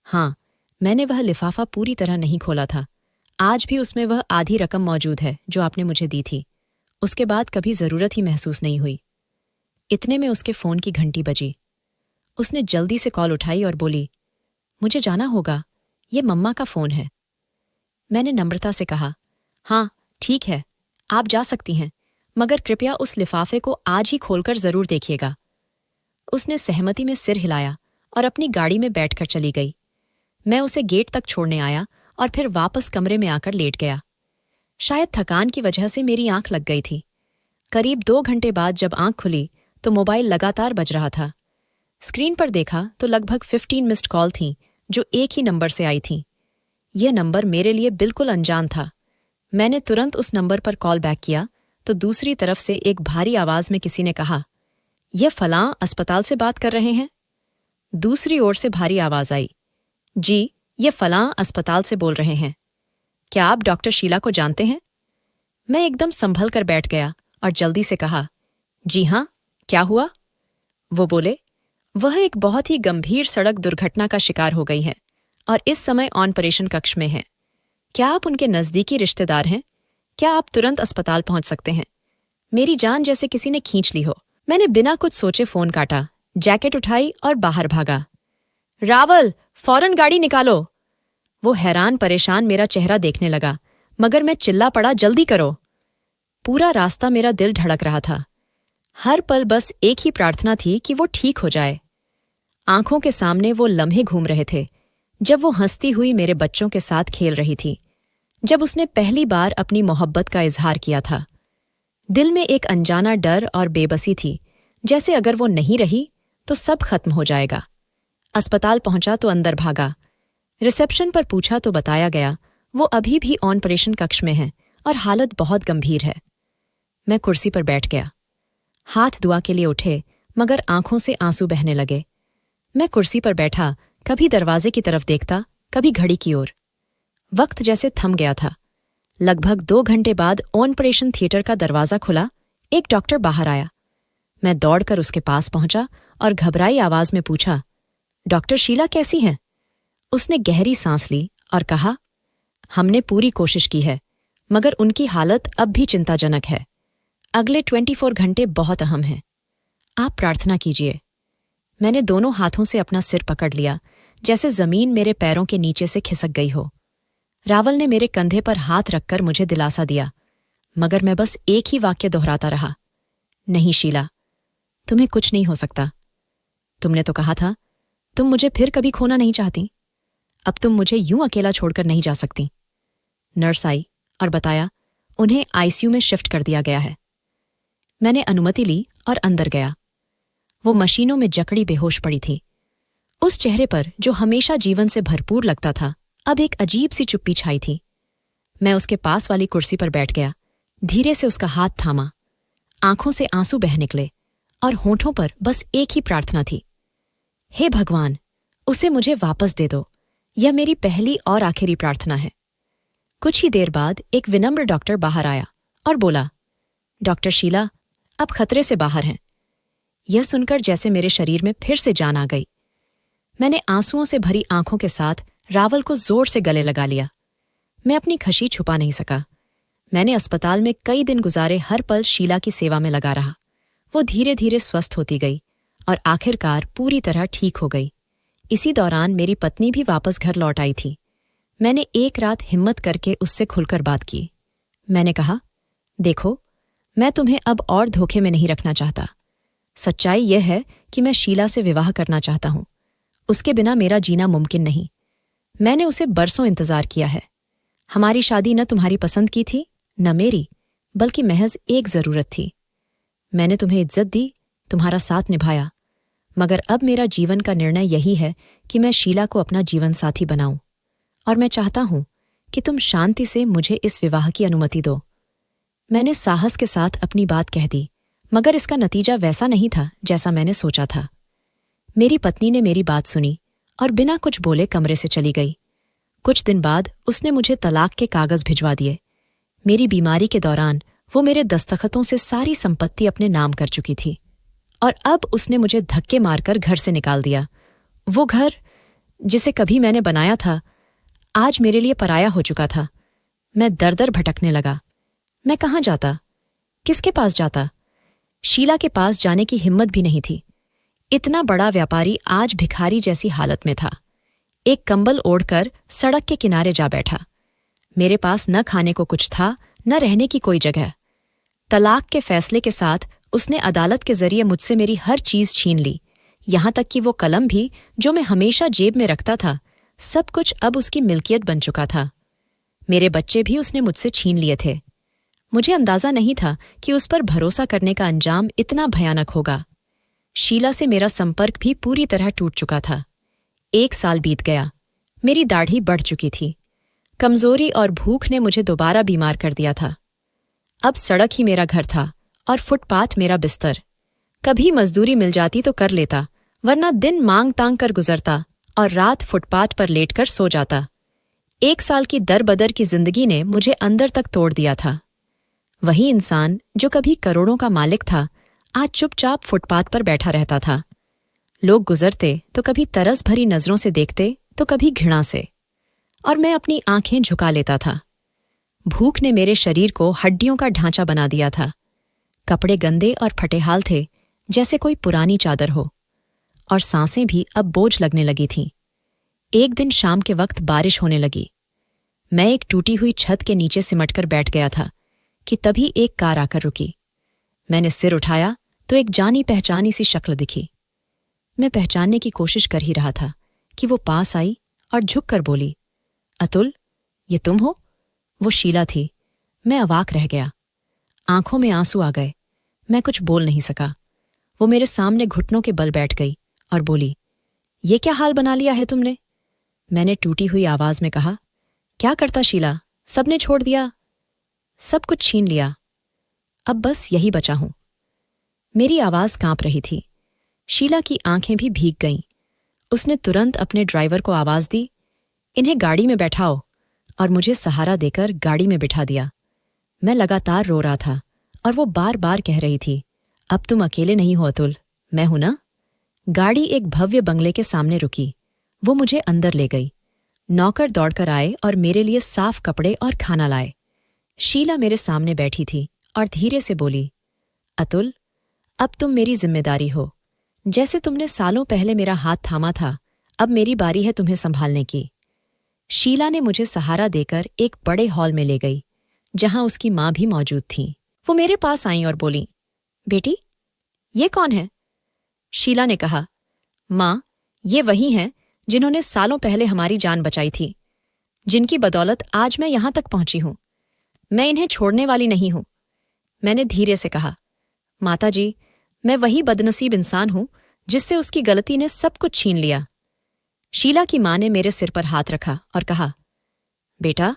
A: हाँ, मैंने वह लिफाफा पूरी तरह नहीं खोला था। आज भी उसमें वह आधी रकम मौजूद है जो आपने मुझे दी थी। उसके बाद कभी जरूरत ही महसूस नहीं हुई। इतने में उसके फोन की घंटी बजी। उसने जल्दी से कॉल उठाई और बोली, मुझे जाना होगा, ये मम्मा का फोन है। मैंने नम्रता से कहा, हाँ ठीक है, आप जा सकती हैं, मगर कृपया उस लिफाफे को आज ही खोलकर जरूर देखिएगा। उसने सहमति में सिर हिलाया और अपनी गाड़ी में बैठकर चली गई। मैं उसे गेट तक छोड़ने आया और फिर वापस कमरे में आकर लेट गया। शायद थकान की वजह से मेरी आंख लग गई थी। करीब 2 घंटे बाद जब आंख खुली तो मोबाइल लगातार बज रहा था। स्क्रीन पर देखा तो लगभग 15 मिस्ड कॉल थीं जो एक ही नंबर से आई थीं। यह नंबर मेरे लिए बिल्कुल अनजान था। मैंने तुरंत उस नंबर पर कॉल बैक किया तो दूसरी तरफ से एक भारी आवाज में किसी ने कहा, यह फलां अस्पताल से बात कर रहे हैं? दूसरी ओर से भारी आवाज आई, जी, ये फलां अस्पताल से बोल रहे हैं। क्या आप डॉक्टर शीला को जानते हैं? मैं एकदम संभल कर बैठ गया और जल्दी से कहा, जी हाँ, क्या हुआ? वो बोले, वह एक बहुत ही गंभीर सड़क दुर्घटना का शिकार हो गई है और इस समय ऑपरेशन कक्ष में है। क्या आप उनके नज़दीकी रिश्तेदार हैं? क्या आप तुरंत अस्पताल पहुंच सकते हैं? मेरी जान जैसे किसी ने खींच ली हो। मैंने बिना कुछ सोचे फोन काटा, जैकेट उठाई और बाहर भागा। रावल, फौरन गाड़ी निकालो। वो हैरान परेशान मेरा चेहरा देखने लगा, मगर मैं चिल्ला पड़ा, जल्दी करो। पूरा रास्ता मेरा दिल धड़क रहा था। हर पल बस एक ही प्रार्थना थी कि वो ठीक हो जाए। आंखों के सामने वो लम्हे घूम रहे थे जब वो हंसती हुई मेरे बच्चों के साथ खेल रही थी, जब उसने पहली बार अपनी मोहब्बत का इजहार किया था। दिल में एक अनजाना डर और बेबसी थी, जैसे अगर वो नहीं रही तो सब खत्म हो जाएगा। अस्पताल पहुंचा तो अंदर भागा। रिसेप्शन पर पूछा तो बताया गया वो अभी भी ऑपरेशन कक्ष में है और हालत बहुत गंभीर है। मैं कुर्सी पर बैठ गया। हाथ दुआ के लिए उठे, मगर आंखों से आंसू बहने लगे। मैं कुर्सी पर बैठा, कभी दरवाजे की तरफ देखता, कभी घड़ी की ओर। वक्त जैसे थम गया था। लगभग 2 घंटे बाद ऑपरेशन थिएटर का दरवाजा खुला। एक डॉक्टर बाहर आया। मैं दौड़कर उसके पास पहुंचा और घबराई आवाज में पूछा, डॉक्टर शीला कैसी हैं? उसने गहरी सांस ली और कहा, हमने पूरी कोशिश की है, मगर उनकी हालत अब भी चिंताजनक है। अगले 24 घंटे बहुत अहम हैं। आप प्रार्थना कीजिए। मैंने दोनों हाथों से अपना सिर पकड़ लिया, जैसे जमीन मेरे पैरों के नीचे से खिसक गई हो। रावल ने मेरे कंधे पर हाथ रखकर मुझे दिलासा दिया, मगर मैं बस एक ही वाक्य दोहराता रहा, नहीं शीला, तुम्हें कुछ नहीं हो सकता। तुमने तो कहा था तुम मुझे फिर कभी खोना नहीं चाहती। अब तुम मुझे यूं अकेला छोड़कर नहीं जा सकती। नर्स आई और बताया उन्हें आईसीयू में शिफ्ट कर दिया गया है। मैंने अनुमति ली और अंदर गया। वो मशीनों में जकड़ी बेहोश पड़ी थी। उस चेहरे पर जो हमेशा जीवन से भरपूर लगता था, अब एक अजीब सी चुप्पी छाई थी। मैं उसके पास वाली कुर्सी पर बैठ गया, धीरे से उसका हाथ थामा। आंखों से आंसू बह निकले और होठों पर बस एक ही प्रार्थना थी, हे भगवान, उसे मुझे वापस दे दो। यह मेरी पहली और आखिरी प्रार्थना है। कुछ ही देर बाद एक विनम्र डॉक्टर बाहर आया और बोला, डॉक्टर शीला, अब खतरे से बाहर हैं। यह सुनकर जैसे मेरे शरीर में फिर से जान आ गई। मैंने आंसुओं से भरी आंखों के साथ रावल को जोर से गले लगा लिया। मैं अपनी खुशी छुपा नहीं सका। मैंने अस्पताल में कई दिन गुजारे हर पल शीला की सेवा में लगा रहा। वो धीरे धीरे स्वस्थ होती गई और आखिरकार पूरी तरह ठीक हो गई। इसी दौरान मेरी पत्नी भी वापस घर लौट आई थी। मैंने एक रात हिम्मत करके उससे खुलकर बात की। मैंने कहा, देखो, मैं तुम्हें अब और धोखे में नहीं रखना चाहता। सच्चाई यह है कि मैं शीला से विवाह करना चाहता हूं। उसके बिना मेरा जीना मुमकिन नहीं। मैंने उसे बरसों इंतजार किया है। हमारी शादी न तुम्हारी पसंद की थी, न मेरी, बल्कि महज एक जरूरत थी। मैंने तुम्हें इज्जत दी, तुम्हारा साथ निभाया, मगर अब मेरा जीवन का निर्णय यही है कि मैं शीला को अपना जीवन साथी बनाऊं, और मैं चाहता हूं कि तुम शांति से मुझे इस विवाह की अनुमति दो। मैंने साहस के साथ अपनी बात कह दी, मगर इसका नतीजा वैसा नहीं था जैसा मैंने सोचा था। मेरी पत्नी ने मेरी बात सुनी और बिना कुछ बोले कमरे से चली गई। कुछ दिन बाद उसने मुझे तलाक के कागज भिजवा दिए। मेरी बीमारी के दौरान वो मेरे दस्तखतों से सारी संपत्ति अपने नाम कर चुकी थी, और अब उसने मुझे धक्के मारकर घर से निकाल दिया। वो घर जिसे कभी मैंने बनाया था, आज मेरे लिए पराया हो चुका था। मैं दर दर भटकने लगा। मैं कहाँ जाता? किसके पास जाता? शीला के पास जाने की हिम्मत भी नहीं थी। इतना बड़ा व्यापारी आज भिखारी जैसी हालत में था। एक कंबल ओढ़कर सड़क के किनारे जा बैठा। मेरे पास न खाने को कुछ था, न रहने की कोई जगह। तलाक के फैसले के साथ उसने अदालत के जरिए मुझसे मेरी हर चीज छीन ली, यहां तक कि वो कलम भी जो मैं हमेशा जेब में रखता था, सब कुछ अब उसकी मिल्कियत बन चुका था। मेरे बच्चे भी उसने मुझसे छीन लिए थे। मुझे अंदाजा नहीं था कि उस पर भरोसा करने का अंजाम इतना भयानक होगा। शीला से मेरा संपर्क भी पूरी तरह टूट चुका था। 1 साल बीत गया। मेरी दाढ़ी बढ़ चुकी थी। कमजोरी और भूख ने मुझे दोबारा बीमार कर दिया था। अब सड़क ही मेरा घर था और फुटपाथ मेरा बिस्तर। कभी मजदूरी मिल जाती तो कर लेता, वरना दिन मांग तांग कर गुजरता और रात फुटपाथ पर लेटकर सो जाता। 1 साल की दर-बदर की जिंदगी ने मुझे अंदर तक तोड़ दिया था। वही इंसान जो कभी करोड़ों का मालिक था, आज चुपचाप फुटपाथ पर बैठा रहता था। लोग गुजरते तो कभी तरस भरी नजरों से देखते तो कभी घृणा से, और मैं अपनी आंखें झुका लेता था। भूख ने मेरे शरीर को हड्डियों का ढांचा बना दिया था। कपड़े गंदे और फटेहाल थे, जैसे कोई पुरानी चादर हो, और सांसें भी अब बोझ लगने लगी थीं। एक दिन शाम के वक्त बारिश होने लगी। मैं एक टूटी हुई छत के नीचे सिमटकर बैठ गया था कि तभी एक कार आकर रुकी। मैंने सिर उठाया तो एक जानी पहचानी सी शक्ल दिखी। मैं पहचानने की कोशिश कर ही रहा था कि वो पास आई और झुककर बोली, अतुल, ये तुम हो? वो शीला थी। मैं अवाक रह गया। आंखों में आंसू आ गए। मैं कुछ बोल नहीं सका। वो मेरे सामने घुटनों के बल बैठ गई और बोली, ये क्या हाल बना लिया है तुमने? मैंने टूटी हुई आवाज में कहा, क्या करता शीला, सबने छोड़ दिया, सब कुछ छीन लिया, अब बस यही बचा हूं। मेरी आवाज कांप रही थी। शीला की आंखें भी भीग गईं। उसने तुरंत अपने ड्राइवर को आवाज दी, इन्हें गाड़ी में बैठाओ, और मुझे सहारा देकर गाड़ी में बिठा दिया। मैं लगातार रो रहा था और वो बार बार कह रही थी, अब तुम अकेले नहीं हो अतुल, मैं हूं ना। गाड़ी एक भव्य बंगले के सामने रुकी। वो मुझे अंदर ले गई। नौकर दौड़कर आए और मेरे लिए साफ कपड़े और खाना लाए। शीला मेरे सामने बैठी थी और धीरे से बोली, अतुल, अब तुम मेरी जिम्मेदारी हो। जैसे तुमने सालों पहले मेरा हाथ थामा था, अब मेरी बारी है तुम्हें संभालने की। शीला ने मुझे सहारा देकर एक बड़े हॉल में ले गई, जहां उसकी मां भी मौजूद थी। वो मेरे पास आईं और बोली, बेटी, ये कौन है? शीला ने कहा, मां, ये वही हैं जिन्होंने सालों पहले हमारी जान बचाई थी, जिनकी बदौलत आज मैं यहां तक पहुंची हूं। मैं इन्हें छोड़ने वाली नहीं हूं। मैंने धीरे से कहा, माताजी, मैं वही बदनसीब इंसान हूं जिससे उसकी गलती ने सब कुछ छीन लिया। शीला की मां ने मेरे सिर पर हाथ रखा और कहा, बेटा,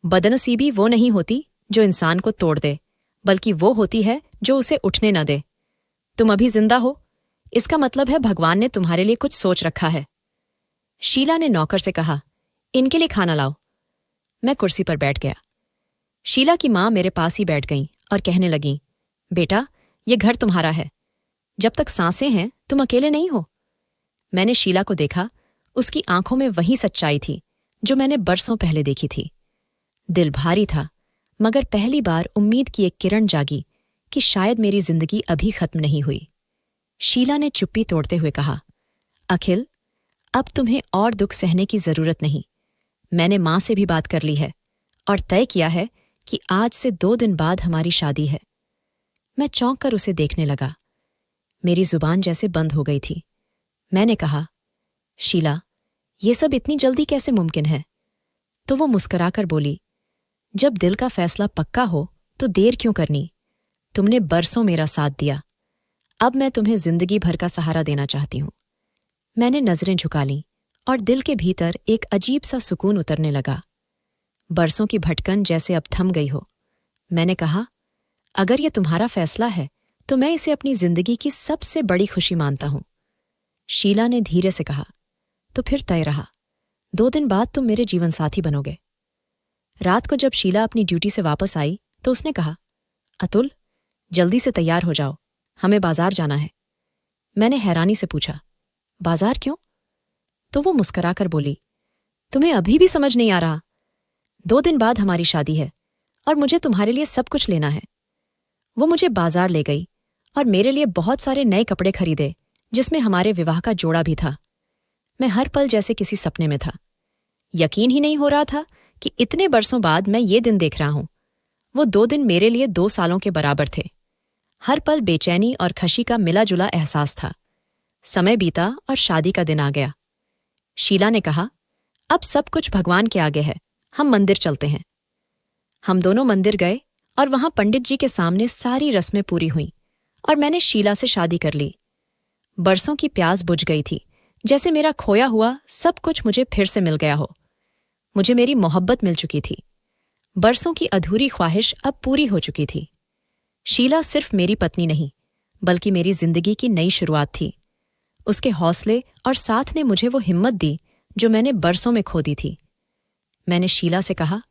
A: बदनसीबी वो नहीं होती जो इंसान को तोड़ दे, बल्कि वो होती है जो उसे उठने न दे। तुम अभी जिंदा हो, इसका मतलब है भगवान ने तुम्हारे लिए कुछ सोच रखा है। शीला ने नौकर से कहा, इनके लिए खाना लाओ। मैं कुर्सी पर बैठ गया। शीला की मां मेरे पास ही बैठ गईं और कहने लगीं, बेटा, ये घर तुम्हारा है। जब तक सांसें हैं तुम अकेले नहीं हो। मैंने शीला को देखा। उसकी आंखों में वही सच्चाई थी जो मैंने बरसों पहले देखी थी। दिल भारी था, मगर पहली बार उम्मीद की एक किरण जागी कि शायद मेरी जिंदगी अभी खत्म नहीं हुई। शीला ने चुप्पी तोड़ते हुए कहा, अखिल, अब तुम्हें और दुख सहने की जरूरत नहीं। मैंने मां से भी बात कर ली है और तय किया है कि आज से 2 दिन बाद हमारी शादी है। मैं चौंक कर उसे देखने लगा। मेरी जुबान जैसे बंद हो गई थी। मैंने कहा, शीला, ये सब इतनी जल्दी कैसे मुमकिन है? तो वो मुस्कुराकर बोली, जब दिल का फैसला पक्का हो तो देर क्यों करनी? तुमने बरसों मेरा साथ दिया, अब मैं तुम्हें जिंदगी भर का सहारा देना चाहती हूं। मैंने नजरें झुका लीं और दिल के भीतर एक अजीब सा सुकून उतरने लगा। बरसों की भटकन जैसे अब थम गई हो। मैंने कहा, अगर ये तुम्हारा फैसला है तो मैं इसे अपनी जिंदगी की सबसे बड़ी खुशी मानता हूं। शीला ने धीरे से कहा, तो फिर तय रहा, 2 दिन बाद तुम मेरे जीवन साथी बनोगे। रात को जब शीला अपनी ड्यूटी से वापस आई तो उसने कहा, अतुल, जल्दी से तैयार हो जाओ, हमें बाजार जाना है। मैंने हैरानी से पूछा, बाजार क्यों? तो वो मुस्कुराकर बोली, तुम्हें अभी भी समझ नहीं आ रहा? 2 दिन बाद हमारी शादी है और मुझे तुम्हारे लिए सब कुछ लेना है। वो मुझे बाजार ले गई और मेरे लिए बहुत सारे नए कपड़े खरीदे, जिसमें हमारे विवाह का जोड़ा भी था। मैं हर पल जैसे किसी सपने में था। यकीन ही नहीं हो रहा था कि इतने बरसों बाद मैं ये दिन देख रहा हूं। वो 2 दिन मेरे लिए 2 सालों के बराबर थे। हर पल बेचैनी और खुशी का मिला जुला एहसास था। समय बीता और शादी का दिन आ गया। शीला ने कहा, अब सब कुछ भगवान के आगे है, हम मंदिर चलते हैं। हम दोनों मंदिर गए और वहां पंडित जी के सामने सारी रस्में पूरी हुईं और मैंने शीला से शादी कर ली। बरसों की प्यास बुझ गई थी, जैसे मेरा खोया हुआ सब कुछ मुझे फिर से मिल गया हो। मुझे मेरी मोहब्बत मिल चुकी थी। बरसों की अधूरी ख्वाहिश अब पूरी हो चुकी थी। शीला सिर्फ मेरी पत्नी नहीं, बल्कि मेरी जिंदगी की नई शुरुआत थी। उसके हौसले और साथ ने मुझे वो हिम्मत दी जो मैंने बरसों में खो दी थी। मैंने शीला से कहा,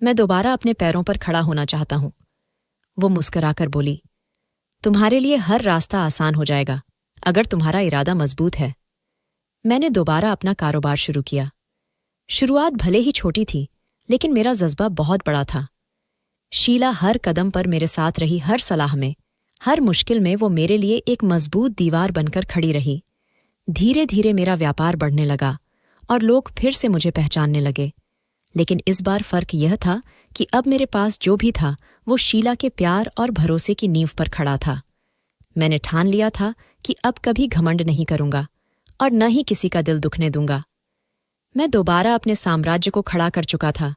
A: मैं दोबारा अपने पैरों पर खड़ा होना चाहता हूं। वो मुस्कुराकर बोली, तुम्हारे लिए हर रास्ता आसान हो जाएगा, अगर तुम्हारा इरादा मजबूत है। मैंने दोबारा अपना कारोबार शुरू किया। शुरुआत भले ही छोटी थी, लेकिन मेरा जज्बा बहुत बड़ा था। शीला हर कदम पर मेरे साथ रही, हर सलाह में, हर मुश्किल में वो मेरे लिए एक मजबूत दीवार बनकर खड़ी रही। धीरे धीरे मेरा व्यापार बढ़ने लगा और लोग फिर से मुझे पहचानने लगे। लेकिन इस बार फर्क यह था कि अब मेरे पास जो भी था वो शीला के प्यार और भरोसे की नींव पर खड़ा था। मैंने ठान लिया था कि अब कभी घमंड नहीं करूंगा और न ही किसी का दिल दुखने दूंगा। मैं दोबारा अपने साम्राज्य को खड़ा कर चुका था।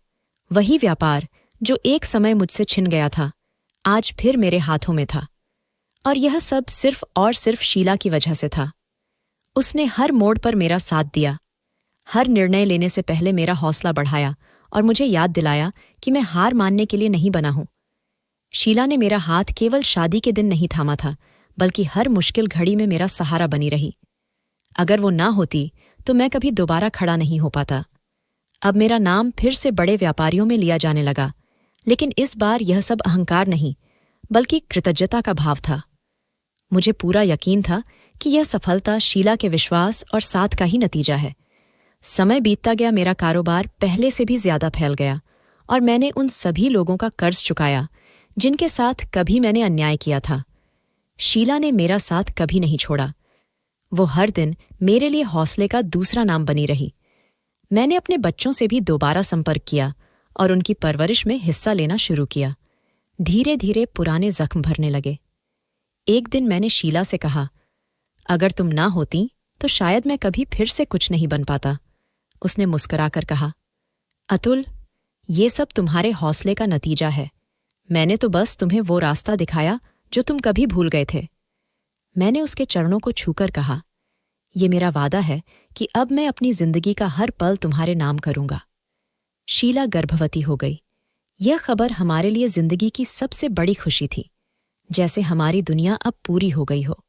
A: वही व्यापार जो एक समय मुझसे छिन गया था, आज फिर मेरे हाथों में था। और यह सब सिर्फ और सिर्फ शीला की वजह से था। उसने हर मोड़ पर मेरा साथ दिया, हर निर्णय लेने से पहले मेरा हौसला बढ़ाया और मुझे याद दिलाया कि मैं हार मानने के लिए नहीं बना हूं। शीला ने मेरा हाथ केवल शादी के दिन नहीं थामा था, बल्कि हर मुश्किल घड़ी में मेरा सहारा बनी रही। अगर वो ना होती तो मैं कभी दोबारा खड़ा नहीं हो पाता। अब मेरा नाम फिर से बड़े व्यापारियों में लिया जाने लगा, लेकिन इस बार यह सब अहंकार नहीं, बल्कि कृतज्ञता का भाव था। मुझे पूरा यकीन था कि यह सफलता शीला के विश्वास और साथ का ही नतीजा है। समय बीतता गया, मेरा कारोबार पहले से भी ज्यादा फैल गया और मैंने उन सभी लोगों का कर्ज चुकाया जिनके साथ कभी मैंने अन्याय किया था। शीला ने मेरा साथ कभी नहीं छोड़ा। वो हर दिन मेरे लिए हौसले का दूसरा नाम बनी रही। मैंने अपने बच्चों से भी दोबारा संपर्क किया और उनकी परवरिश में हिस्सा लेना शुरू किया। धीरे धीरे पुराने जख्म भरने लगे। एक दिन मैंने शीला से कहा, अगर तुम ना होती तो शायद मैं कभी फिर से कुछ नहीं बन पाता। उसने मुस्कुराकर कहा, अतुल, ये सब तुम्हारे हौसले का नतीजा है। मैंने तो बस तुम्हें वो रास्ता दिखाया जो तुम कभी भूल गए थे। मैंने उसके चरणों को छूकर कहा, ये मेरा वादा है कि अब मैं अपनी जिंदगी का हर पल तुम्हारे नाम करूंगा। शीला गर्भवती हो गई। यह खबर हमारे लिए जिंदगी की सबसे बड़ी खुशी थी, जैसे हमारी दुनिया अब पूरी हो गई हो।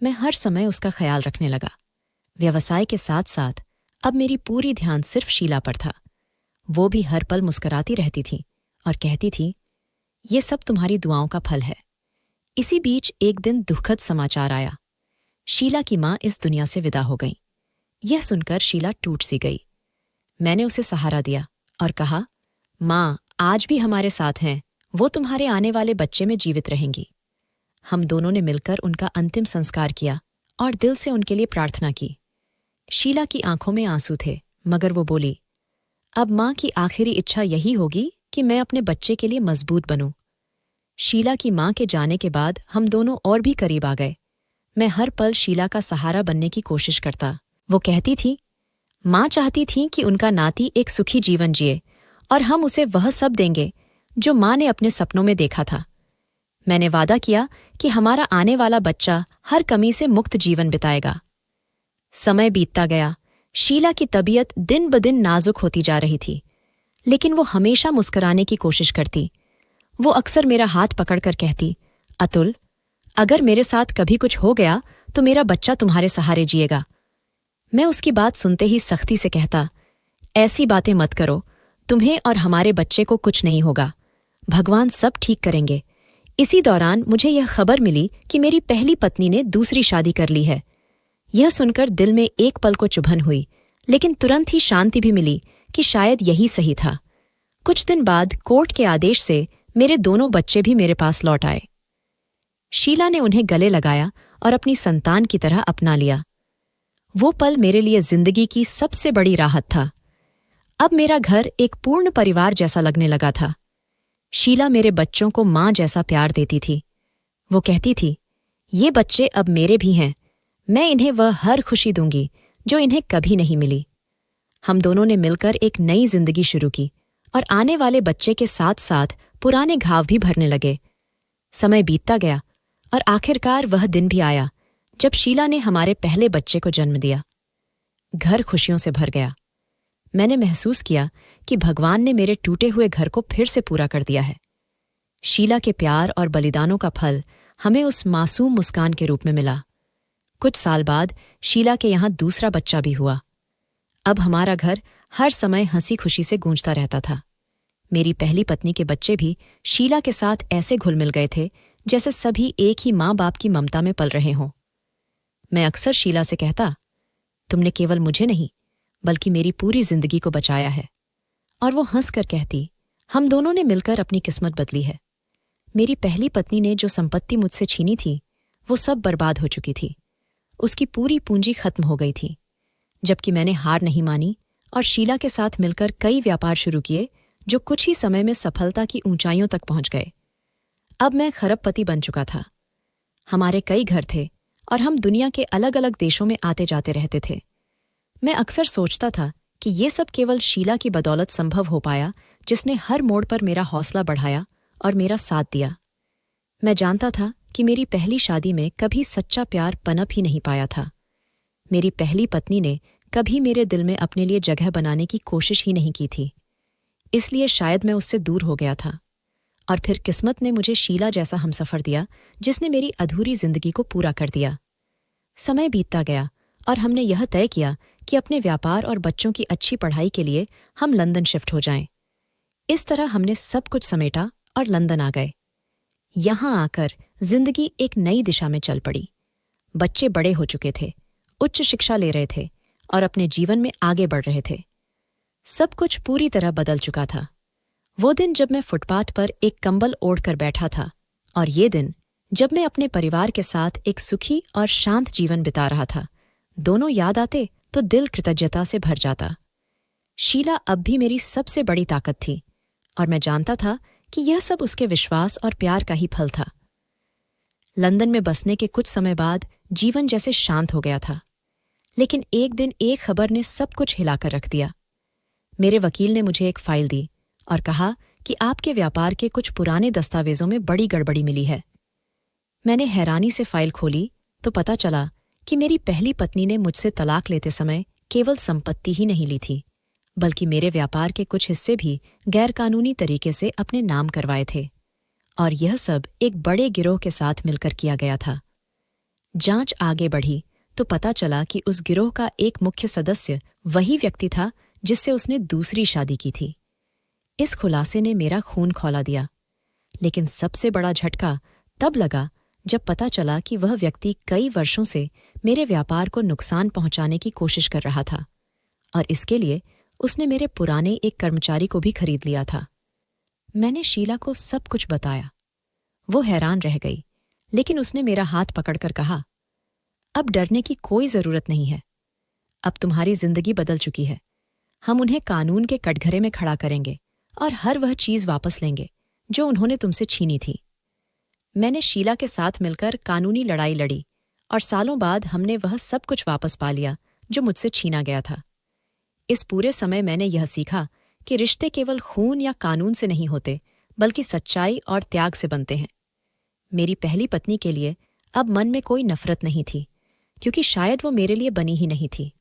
A: मैं हर समय उसका ख्याल रखने लगा। व्यवसाय के साथ साथ अब मेरी पूरी ध्यान सिर्फ शीला पर था। वो भी हर पल मुस्कुराती रहती थी और कहती थी, ये सब तुम्हारी दुआओं का फल है। इसी बीच एक दिन दुखद समाचार आया। शीला की मां इस दुनिया से विदा हो गई। यह सुनकर शीला टूट सी गई। मैंने उसे सहारा दिया और कहा, मां आज भी हमारे साथ हैं, वो तुम्हारे आने वाले बच्चे में जीवित रहेंगी। हम दोनों ने मिलकर उनका अंतिम संस्कार किया और दिल से उनके लिए प्रार्थना की। शीला की आंखों में आंसू थे, मगर वो बोली, अब मां की आखिरी इच्छा यही होगी कि मैं अपने बच्चे के लिए मजबूत बनूं। शीला की मां के जाने के बाद हम दोनों और भी करीब आ गए। मैं हर पल शीला का सहारा बनने की कोशिश करता। वो कहती थी, मां चाहती थी कि उनका नाती एक सुखी जीवन जिए और हम उसे वह सब देंगे जो मां ने अपने सपनों में देखा था। मैंने वादा किया कि हमारा आने वाला बच्चा हर कमी से मुक्त जीवन बिताएगा। समय बीतता गया। शीला की तबीयत दिन ब दिन नाजुक होती जा रही थी, लेकिन वो हमेशा मुस्कुराने की कोशिश करती। वो अक्सर मेरा हाथ पकड़कर कहती, अतुल, अगर मेरे साथ कभी कुछ हो गया तो मेरा बच्चा तुम्हारे सहारे जिएगा। मैं उसकी बात सुनते ही सख्ती से कहता, ऐसी बातें मत करो, तुम्हें और हमारे बच्चे को कुछ नहीं होगा, भगवान सब ठीक करेंगे। इसी दौरान मुझे यह खबर मिली कि मेरी पहली पत्नी ने दूसरी शादी कर ली है। यह सुनकर दिल में एक पल को चुभन हुई, लेकिन तुरंत ही शांति भी मिली कि शायद यही सही था। कुछ दिन बाद कोर्ट के आदेश से मेरे दोनों बच्चे भी मेरे पास लौट आए। शीला ने उन्हें गले लगाया और अपनी संतान की तरह अपना लिया। वो पल मेरे लिए जिंदगी की सबसे बड़ी राहत था। अब मेरा घर एक पूर्ण परिवार जैसा लगने लगा था। शीला मेरे बच्चों को मां जैसा प्यार देती थी। वो कहती थी, ये बच्चे अब मेरे भी हैं, मैं इन्हें वह हर खुशी दूंगी जो इन्हें कभी नहीं मिली। हम दोनों ने मिलकर एक नई जिंदगी शुरू की और आने वाले बच्चे के साथ साथ पुराने घाव भी भरने लगे। समय बीतता गया और आखिरकार वह दिन भी आया जब शीला ने हमारे पहले बच्चे को जन्म दिया। घर खुशियों से भर गया। मैंने महसूस किया कि भगवान ने मेरे टूटे हुए घर को फिर से पूरा कर दिया है। शीला के प्यार और बलिदानों का फल हमें उस मासूम मुस्कान के रूप में मिला। कुछ साल बाद शीला के यहाँ दूसरा बच्चा भी हुआ। अब हमारा घर हर समय हंसी खुशी से गूंजता रहता था। मेरी पहली पत्नी के बच्चे भी शीला के साथ ऐसे घुल मिल गए थे जैसे सभी एक ही माँ बाप की ममता में पल रहे हों। मैं अक्सर शीला से कहता, तुमने केवल मुझे नहीं बल्कि मेरी पूरी जिंदगी को बचाया है। और वो हंसकर कहती, हम दोनों ने मिलकर अपनी किस्मत बदली है। मेरी पहली पत्नी ने जो संपत्ति मुझसे छीनी थी वो सब बर्बाद हो चुकी थी। उसकी पूरी पूंजी खत्म हो गई थी। जबकि मैंने हार नहीं मानी और शीला के साथ मिलकर कई व्यापार शुरू किए जो कुछ ही समय में सफलता की ऊंचाइयों तक पहुंच गए। अब मैं खरबपति बन चुका था। हमारे कई घर थे और हम दुनिया के अलग अलग देशों में आते जाते रहते थे। मैं अक्सर सोचता था कि ये सब केवल शीला की बदौलत संभव हो पाया, जिसने हर मोड़ पर मेरा हौसला बढ़ाया और मेरा साथ दिया। मैं जानता था कि मेरी पहली शादी में कभी सच्चा प्यार पनप ही नहीं पाया था। मेरी पहली पत्नी ने कभी मेरे दिल में अपने लिए जगह बनाने की कोशिश ही नहीं की थी। इसलिए शायद मैं उससे दूर हो गया था। और फिर किस्मत ने मुझे शीला जैसा हमसफर दिया, जिसने मेरी अधूरी जिंदगी को पूरा कर दिया। समय बीतता गया और हमने यह तय किया कि अपने व्यापार और बच्चों की अच्छी पढ़ाई के लिए हम लंदन शिफ्ट हो जाएं। इस तरह हमने सब कुछ समेटा और लंदन आ गए। यहां आकर जिंदगी एक नई दिशा में चल पड़ी। बच्चे बड़े हो चुके थे, उच्च शिक्षा ले रहे थे और अपने जीवन में आगे बढ़ रहे थे। सब कुछ पूरी तरह बदल चुका था। वो दिन जब मैं फुटपाथ पर एक कंबल ओढ़कर बैठा था और ये दिन जब मैं अपने परिवार के साथ एक सुखी और शांत जीवन बिता रहा था, दोनों याद आते तो दिल कृतज्ञता से भर जाता। शीला अब भी मेरी सबसे बड़ी ताकत थी और मैं जानता था कि यह सब उसके विश्वास और प्यार का ही फल था। लंदन में बसने के कुछ समय बाद जीवन जैसे शांत हो गया था, लेकिन एक दिन एक खबर ने सब कुछ हिलाकर रख दिया। मेरे वकील ने मुझे एक फाइल दी और कहा कि आपके व्यापार के कुछ पुराने दस्तावेजों में बड़ी गड़बड़ी मिली है। मैंने हैरानी से फाइल खोली तो पता चला कि मेरी पहली पत्नी ने मुझसे तलाक लेते समय केवल संपत्ति ही नहीं ली थी, बल्कि मेरे व्यापार के कुछ हिस्से भी गैरकानूनी तरीके से अपने नाम करवाए थे। और यह सब एक बड़े गिरोह के साथ मिलकर किया गया था। जांच आगे बढ़ी तो पता चला कि उस गिरोह का एक मुख्य सदस्य वही व्यक्ति था जिससे उसने दूसरी शादी की थी। इस खुलासे ने मेरा खून खौला दिया, लेकिन सबसे बड़ा झटका तब लगा जब पता चला कि वह व्यक्ति कई वर्षों से मेरे व्यापार को नुकसान पहुंचाने की कोशिश कर रहा था और इसके लिए उसने मेरे पुराने एक कर्मचारी को भी खरीद लिया था। मैंने शीला को सब कुछ बताया। वो हैरान रह गई, लेकिन उसने मेरा हाथ पकड़कर कहा, अब डरने की कोई जरूरत नहीं है। अब तुम्हारी जिंदगी बदल चुकी है। हम उन्हें कानून के कटघरे में खड़ा करेंगे और हर वह चीज वापस लेंगे जो उन्होंने तुमसे छीनी थी। मैंने शीला के साथ मिलकर कानूनी लड़ाई लड़ी और सालों बाद हमने वह सब कुछ वापस पा लिया जो मुझसे छीना गया था। इस पूरे समय मैंने यह सीखा कि रिश्ते केवल खून या कानून से नहीं होते, बल्कि सच्चाई और त्याग से बनते हैं। मेरी पहली पत्नी के लिए अब मन में कोई नफरत नहीं थी, क्योंकि शायद वो मेरे लिए बनी ही नहीं थी।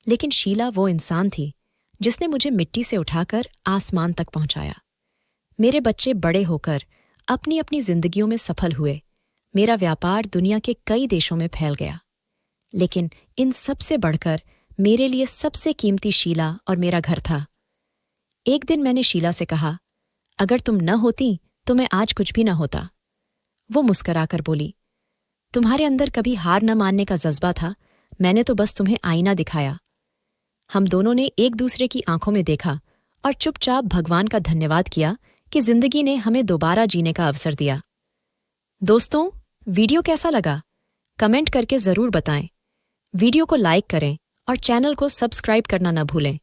A: लेकिन शीला वो इंसान थी जिसने मुझे मिट्टी से उठाकर आसमान तक पहुंचाया। मेरे बच्चे बड़े होकर अपनी अपनी जिंदगियों में सफल हुए। मेरा व्यापार दुनिया के कई देशों में फैल गया। लेकिन इन सब से बढ़कर मेरे लिए सबसे कीमती शीला और मेरा घर था। एक दिन मैंने शीला से कहा, अगर तुम न होती तो मैं आज कुछ भी न होता। वो मुस्कराकर बोली, तुम्हारे अंदर कभी हार न मानने का जज्बा था, मैंने तो बस तुम्हें आईना दिखाया। हम दोनों ने एक दूसरे की आंखों में देखा और चुपचाप भगवान का धन्यवाद किया कि जिंदगी ने हमें दोबारा जीने का अवसर दिया। दोस्तों, वीडियो कैसा लगा? कमेंट करके जरूर बताएं। वीडियो को लाइक करें और चैनल को सब्सक्राइब करना न भूलें।